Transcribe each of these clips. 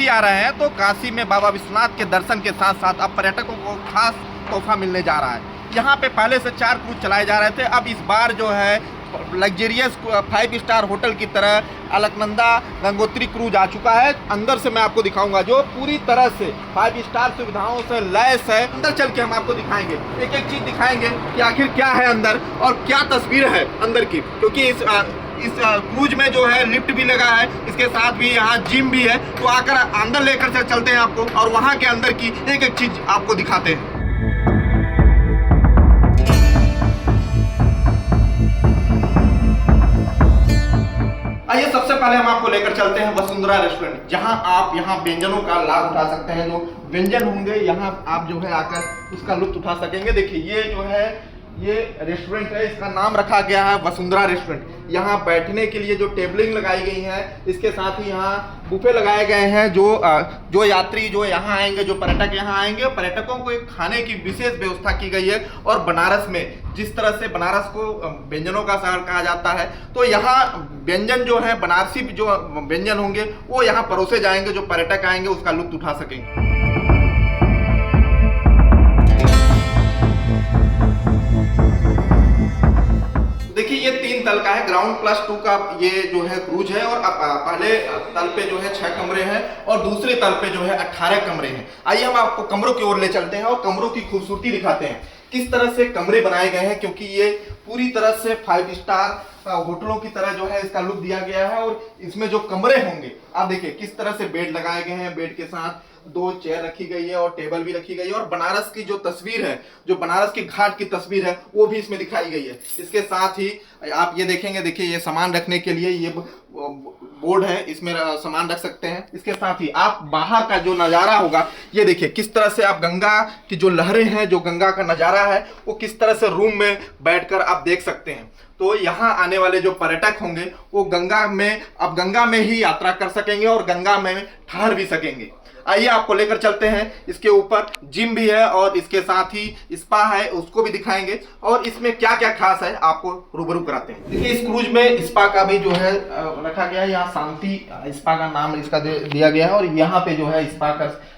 काशी आ रहे हैं तो काशी में बाबा विश्वनाथ के दर्शन के साथ साथ अब पर्यटकों को खास तोहफा मिलने जा रहा है। यहाँ पे पहले से 4 क्रूज चलाए जा रहे थे, अब इस बार जो है लग्जरियस 5 स्टार होटल की तरह अलकनंदा गंगोत्री क्रूज आ चुका है। अंदर से मैं आपको दिखाऊंगा, जो पूरी तरह से 5 स्टार सुविधाओं से लैस है। अंदर चल के हम आपको दिखाएंगे, एक एक चीज दिखाएंगे कि आखिर क्या है अंदर और क्या तस्वीर है अंदर की, क्योंकि इस क्रूज में जो है लिफ्ट भी लगा है, इसके साथ भी यहाँ जिम भी है। तो आकर अंदर लेकर चलते हैं आपको और वहाँ के अंदर की एक एक चीज आपको दिखाते हैं। आइए सबसे पहले हम आपको लेकर चलते हैं वसुंधरा रेस्टोरेंट, जहां आप यहां व्यंजनों का लाभ उठा सकते हैं। जो व्यंजन होंगे यहां आप जो है आकर उसका लुत्फ उठा सकेंगे। देखिए ये जो है ये रेस्टोरेंट है, इसका नाम रखा गया है वसुंधरा रेस्टोरेंट। यहाँ बैठने के लिए जो टेबलिंग लगाई गई है, इसके साथ ही यहाँ बुफे लगाए गए हैं। जो यात्री जो यहाँ आएंगे, जो पर्यटक यहाँ आएंगे, पर्यटकों को एक खाने की विशेष व्यवस्था की गई है। और बनारस में जिस तरह से बनारस को व्यंजनों का शहर कहा जाता है, तो यहाँ व्यंजन जो है बनारसी जो व्यंजन होंगे वो यहाँ परोसे जाएंगे, जो पर्यटक आएंगे उसका लुत्फ उठा सकेंगे। देखिए ये 3 तल का है, ग्राउंड प्लस 2 का ये जो है क्रूज है। और पहले तल पे जो है 6 कमरे हैं और दूसरे तल पे जो है 18 कमरे हैं। आइए हम आपको कमरों की ओर ले चलते हैं और कमरों की खूबसूरती दिखाते हैं, किस तरह से कमरे बनाए गए हैं, क्योंकि ये पूरी तरह से 5 स्टार होटलों की तरह जो है इसका लुक दिया गया है। और इसमें जो कमरे होंगे आप देखिए किस तरह से बेड लगाए गए हैं, बेड के साथ 2 चेयर रखी गई है और टेबल भी रखी गई है। और बनारस की जो तस्वीर है, जो बनारस की घाट की तस्वीर है, वो भी इसमें दिखाई गई है। इसके साथ ही आप ये देखेंगे, देखिए ये सामान रखने के लिए ये बोर्ड है, इसमें सामान रख सकते हैं। इसके साथ ही आप बाहर का जो नज़ारा होगा, ये देखिए किस तरह से आप गंगा की जो लहरें हैं, जो गंगा का नज़ारा है, वो किस तरह से रूम में बैठकर आप देख सकते हैं। तो यहाँ आने वाले जो पर्यटक होंगे वो गंगा में ही यात्रा कर सकेंगे और गंगा में ठहर भी सकेंगे। आइए आपको लेकर चलते हैं। इसके ऊपर जिम भी है और इसके साथ ही स्पा है, उसको भी दिखाएंगे और इसमें क्या क्या खास है आपको रूबरू कराते हैं। देखिए इस क्रूज में स्पा का भी जो है रखा गया है, यहाँ शांति स्पा का नाम इसका दिया गया है। और यहाँ पे जो है स्पा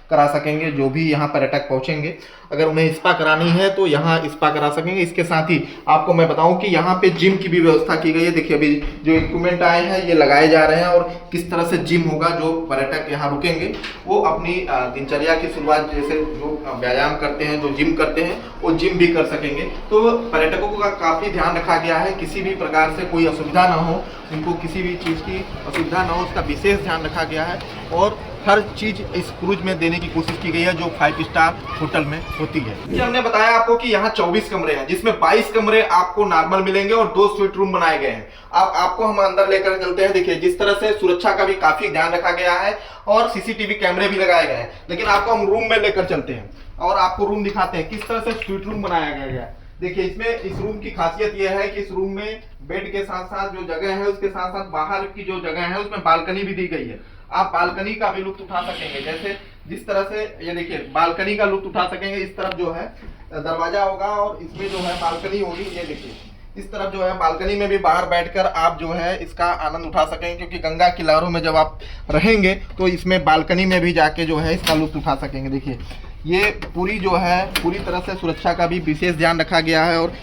करा सकेंगे जो भी यहाँ पर्यटक पहुँचेंगे, अगर उन्हें स्पा करानी है तो यहाँ स्पा करा सकेंगे। इसके साथ ही आपको मैं बताऊं कि यहाँ पे जिम की भी व्यवस्था की गई है। देखिए अभी जो इक्विपमेंट आए हैं ये लगाए जा रहे हैं और किस तरह से जिम होगा, जो पर्यटक यहाँ रुकेंगे वो अपनी दिनचर्या की शुरुआत, जैसे जो व्यायाम करते हैं, जो जिम करते हैं, वो जिम भी कर सकेंगे। तो पर्यटकों का काफ़ी ध्यान रखा गया है, किसी भी प्रकार से कोई असुविधा ना हो, उनको किसी भी चीज़ की असुविधा ना हो, उसका विशेष ध्यान रखा गया है। और हर चीज़ इस क्रूज में देने की कोशिश की गई है जो 5 स्टार होटल में होती है। ये हमने बताया आपको कि यहाँ 24 कमरे हैं, जिसमें 22 कमरे आपको नॉर्मल मिलेंगे और 2 स्वीट रूम बनाए गए हैं। आपको हम अंदर लेकर चलते हैं। देखिए जिस तरह से सुरक्षा का भी काफी ध्यान रखा गया है और सीसीटीवी कैमरे भी लगाए गए हैं। लेकिन आपको हम रूम में लेकर चलते हैं और आपको रूम दिखाते हैं किस तरह से स्वीट रूम बनाया गया है। देखिए इसमें इस रूम की खासियत यह है कि इस रूम में बेड के साथ साथ जो जगह है, उसके साथ साथ बाहर की जो जगह है उसमें बालकनी भी दी गई है। आप बालकनी का भी लुत्फ उठा सकेंगे, जैसे जिस तरह से ये देखिए बालकनी का लुत्फ उठा सकेंगे। इस तरफ जो है दरवाजा होगा और इसमें जो है बालकनी होगी। ये देखिए इस तरफ जो है बालकनी में भी बाहर बैठकर आप जो है इसका आनंद उठा सकेंगे, क्योंकि गंगा की लहरों में जब आप रहेंगे तो इसमें बालकनी में भी जाके जो है इसका लुत्फ उठा सकेंगे। देखिए ये पूरी जो है पूरी तरह से सुरक्षा का भी विशेष ध्यान रखा गया है और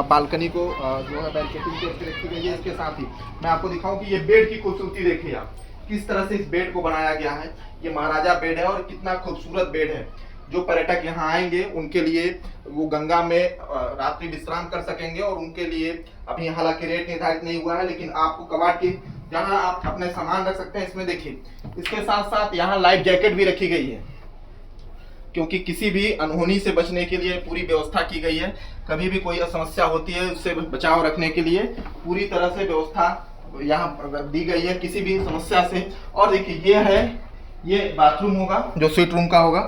बालकनी को जो है बैरिकेडिंग करके रखी गई है। इसके साथ ही मैं आपको दिखाऊं कि ये बेड की खूबसूरती देखिए आप, किस तरह से इस बेड को बनाया गया है। ये महाराजा बेड है और कितना खूबसूरत बेड है। जो पर्यटक यहाँ आएंगे उनके लिए वो गंगा में रात्रि विश्राम कर सकेंगे और उनके लिए अभी हालांकि रेट निर्धारित नहीं हुआ है, लेकिन आपको कबाड़ की जहाँ आप अपने सामान रख सकते हैं इसमें देखिए। इसके साथ साथ यहाँ लाइफ जैकेट भी रखी गई है, क्योंकि किसी भी अनहोनी से बचने के लिए पूरी व्यवस्था की गई है। कभी भी कोई समस्या होती है उससे बचाव रखने के लिए पूरी तरह से व्यवस्था यहाँ दी गई है, किसी भी समस्या से। और देखिए ये बाथरूम होगा जो स्वीट रूम का होगा।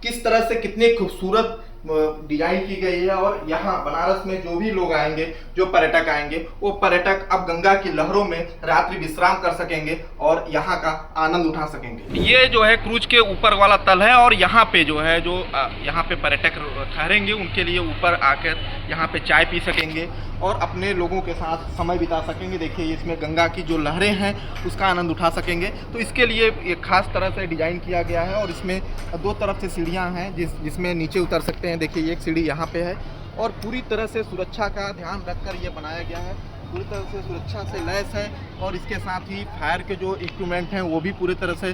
किस तरह से कितनी खूबसूरत डिजाइन की गई है। और यहाँ बनारस में जो भी लोग आएंगे, जो पर्यटक आएंगे, वो पर्यटक अब गंगा की लहरों में रात्रि विश्राम कर सकेंगे और यहाँ का आनंद उठा सकेंगे। ये जो है क्रूज के ऊपर वाला तल है और यहाँ पे जो है जो यहाँ पे पर्यटक ठहरेंगे उनके लिए ऊपर आकर यहाँ पे चाय पी सकेंगे और अपने लोगों के साथ समय बिता सकेंगे। देखिए इसमें गंगा की जो लहरें हैं उसका आनंद उठा सकेंगे। तो इसके लिए एक खास तरह से डिज़ाइन किया गया है और इसमें दो तरफ से सीढ़ियाँ हैं जिसमें नीचे उतर सकते हैं। देखिए एक सीढ़ी यहाँ पे है और पूरी तरह से सुरक्षा का ध्यान रखकर ये बनाया गया है। पूरी तरह से सुरक्षा से लैस है और इसके साथ ही फायर के जो इंस्ट्रूमेंट हैं वो भी पूरी तरह से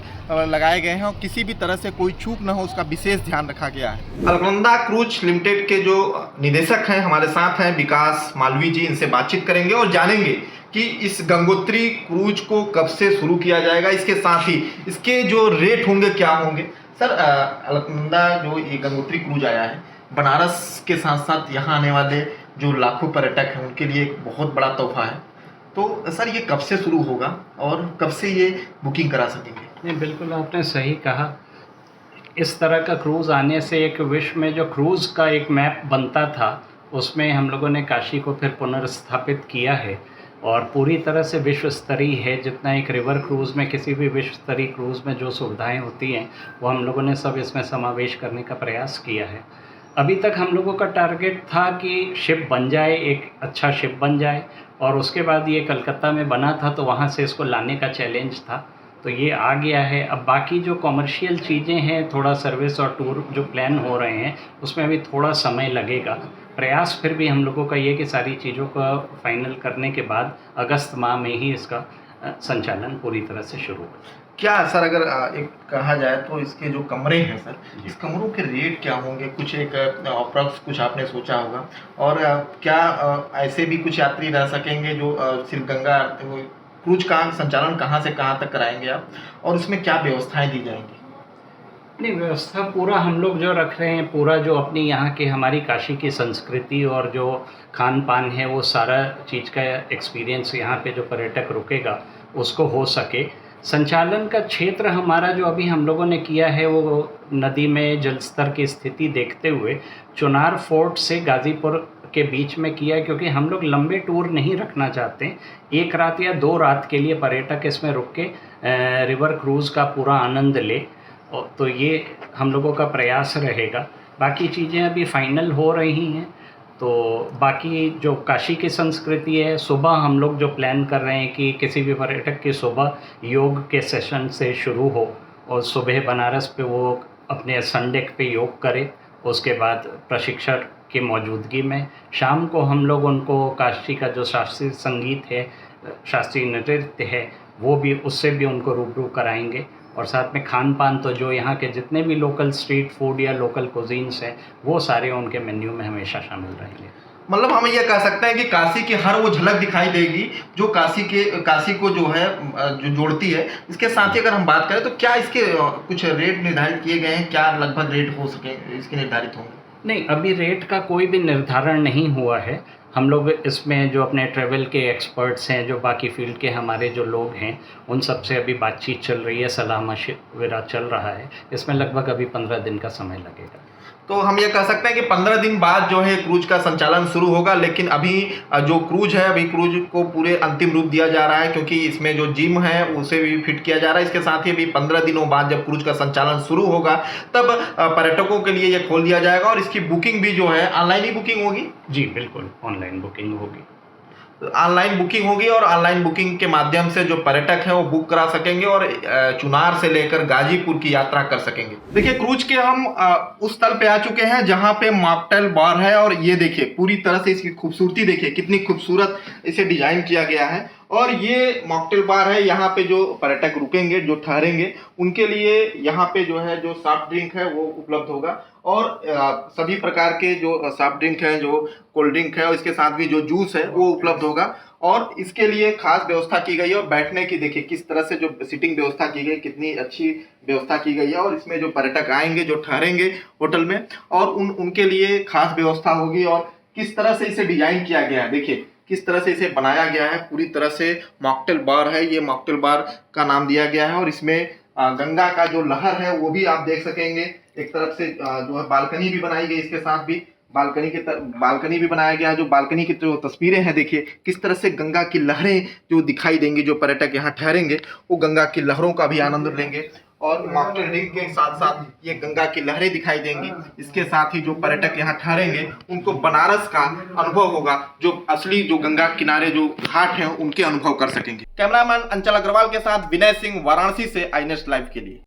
लगाए गए हैं और किसी भी तरह से कोई चूक ना हो उसका विशेष ध्यान रखा गया है। अलकनंदा क्रूज लिमिटेड के जो निदेशक हैं हमारे साथ हैं विकास मालवी जी, इनसे बातचीत करेंगे और जानेंगे कि इस गंगोत्री क्रूज को कब से शुरू किया जाएगा, इसके साथ ही इसके जो रेट होंगे क्या होंगे। सर, अलकनंदा जो ये गंगोत्री क्रूज आया है बनारस के साथ साथ यहाँ आने वाले जो लाखों पर्यटक हैं उनके लिए एक बहुत बड़ा तोहफा है। तो सर ये कब से शुरू होगा और कब से ये बुकिंग करा सकेंगे? नहीं, बिल्कुल आपने सही कहा। इस तरह का क्रूज़ आने से एक विश्व में जो क्रूज़ का एक मैप बनता था उसमें हम लोगों ने काशी को फिर पुनर्स्थापित किया है और पूरी तरह से विश्व स्तरीय है। जितना एक रिवर क्रूज़ में किसी भी विश्व स्तरीय क्रूज़ में जो सुविधाएं होती हैं वो हम लोगों ने सब इसमें समावेश करने का प्रयास किया है। अभी तक हम लोगों का टारगेट था कि शिप बन जाए, एक अच्छा शिप बन जाए और उसके बाद ये कलकत्ता में बना था तो वहाँ से इसको लाने का चैलेंज था, तो ये आ गया है। अब बाकी जो कमर्शियल चीज़ें हैं, थोड़ा सर्विस और टूर जो प्लान हो रहे हैं उसमें अभी थोड़ा समय लगेगा। प्रयास फिर भी हम लोगों का ये कि सारी चीज़ों का फाइनल करने के बाद अगस्त माह में ही इसका संचालन पूरी तरह से शुरू हो। क्या सर अगर एक कहा जाए तो इसके जो कमरे हैं सर, इस कमरों के रेट क्या होंगे? कुछ एक अप्रॉक्स कुछ आपने सोचा होगा और क्या ऐसे भी कुछ यात्री रह सकेंगे जो सिर्फ गंगा क्रूज का संचालन कहाँ से कहाँ तक कराएंगे आप और उसमें क्या व्यवस्थाएं दी जाएंगी? नहीं, व्यवस्था पूरा हम लोग जो रख रहे हैं, पूरा जो अपनी यहाँ की हमारी काशी की संस्कृति और जो खान पान है वो सारा चीज़ का एक्सपीरियंस यहाँ पे जो पर्यटक रुकेगा उसको हो सके। संचालन का क्षेत्र हमारा जो अभी हम लोगों ने किया है वो नदी में जल स्तर की स्थिति देखते हुए चुनार फोर्ट से गाज़ीपुर के बीच में किया है, क्योंकि हम लोग लंबे टूर नहीं रखना चाहते। एक रात या 2 रात के लिए पर्यटक इसमें रुक के रिवर क्रूज़ का पूरा आनंद ले, तो ये हम लोगों का प्रयास रहेगा। बाकी चीज़ें अभी फाइनल हो रही हैं, तो बाकी जो काशी की संस्कृति है, सुबह हम लोग जो प्लान कर रहे हैं कि किसी भी पर्यटक की सुबह योग के सेशन से शुरू हो और सुबह बनारस पे वो अपने संडे पे योग करे, उसके बाद प्रशिक्षक की मौजूदगी में शाम को हम लोग उनको काशी का जो शास्त्रीय संगीत है, शास्त्रीय नृत्य है, वो भी उससे भी उनको रूबरू कराएंगे। और साथ में खान पान तो जो यहाँ के जितने भी लोकल स्ट्रीट फूड या लोकल कुजीन्स हैं वो सारे उनके मेन्यू में हमेशा शामिल रहेंगे। मतलब हम ये कह सकते हैं कि काशी की हर वो झलक दिखाई देगी जो काशी को जो है जो जोड़ती है। इसके साथ ही अगर हम बात करें तो क्या इसके कुछ रेट निर्धारित किए गए हैं? क्या लगभग रेट हो सके इसके निर्धारित होंगे? नहीं, अभी रेट का कोई भी निर्धारण नहीं हुआ है। हम लोग इसमें जो अपने ट्रैवल के एक्सपर्ट्स हैं, जो बाकी फील्ड के हमारे जो लोग हैं, उन सब से अभी बातचीत चल रही है, सलाह मशविरा चल रहा है। इसमें लगभग अभी 15 दिन का समय लगेगा। तो हम ये कह सकते हैं कि 15 दिन बाद जो है क्रूज का संचालन शुरू होगा, लेकिन अभी जो क्रूज है अभी क्रूज को पूरे अंतिम रूप दिया जा रहा है, क्योंकि इसमें जो जिम है उसे भी फिट किया जा रहा है। इसके साथ ही अभी 15 दिनों बाद जब क्रूज का संचालन शुरू होगा तब पर्यटकों के लिए ये खोल दिया जाएगा और इसकी बुकिंग भी जो है ऑनलाइन ही बुकिंग होगी। जी बिल्कुल, ऑनलाइन बुकिंग होगी। ऑनलाइन बुकिंग होगी और ऑनलाइन बुकिंग के माध्यम से जो पर्यटक हैं वो बुक करा सकेंगे और चुनार से लेकर गाजीपुर की यात्रा कर सकेंगे। देखिए क्रूज के हम उस तल पे आ चुके हैं जहां पे मॉकटेल बार है और ये देखिए पूरी तरह से इसकी खूबसूरती देखिए, कितनी खूबसूरत इसे डिजाइन किया गया है। और ये मॉकटेल बार है, यहाँ पे जो पर्यटक रुकेंगे, जो ठहरेंगे, उनके लिए यहाँ पे जो है जो सॉफ्ट ड्रिंक है वो उपलब्ध होगा और सभी प्रकार के जो सॉफ्ट ड्रिंक हैं, जो कोल्ड ड्रिंक है और इसके साथ भी जो जूस है वो उपलब्ध होगा। और इसके लिए खास व्यवस्था की गई है और बैठने की देखिए किस तरह से जो सिटिंग व्यवस्था की गई, कितनी अच्छी व्यवस्था की गई है। और इसमें जो पर्यटक आएंगे, जो ठहरेंगे होटल में, और उनके लिए खास व्यवस्था होगी। और किस तरह से इसे डिजाइन किया गया है, देखिए किस तरह से इसे बनाया गया है। पूरी तरह से मॉकटेल बार है, ये मॉकटेल बार का नाम दिया गया है और इसमें गंगा का जो लहर है वो भी आप देख सकेंगे। एक तरफ से जो है बालकनी भी बनाई गई, इसके साथ भी बालकनी भी बनाया गया है। जो बालकनी की जो तस्वीरें हैं देखिए किस तरह से गंगा की लहरें जो दिखाई देंगी, जो पर्यटक यहाँ ठहरेंगे वो गंगा की लहरों का भी आनंद लेंगे और माउंटेनियरिंग के साथ साथ ये गंगा की लहरें दिखाई देंगी। इसके साथ ही जो पर्यटक यहाँ ठहरेंगे उनको बनारस का अनुभव होगा, जो असली जो गंगा किनारे जो घाट हैं उनके अनुभव कर सकेंगे। कैमरामैन अंचल अग्रवाल के साथ विनय सिंह, वाराणसी से आई नेक्स्ट लाइव के लिए।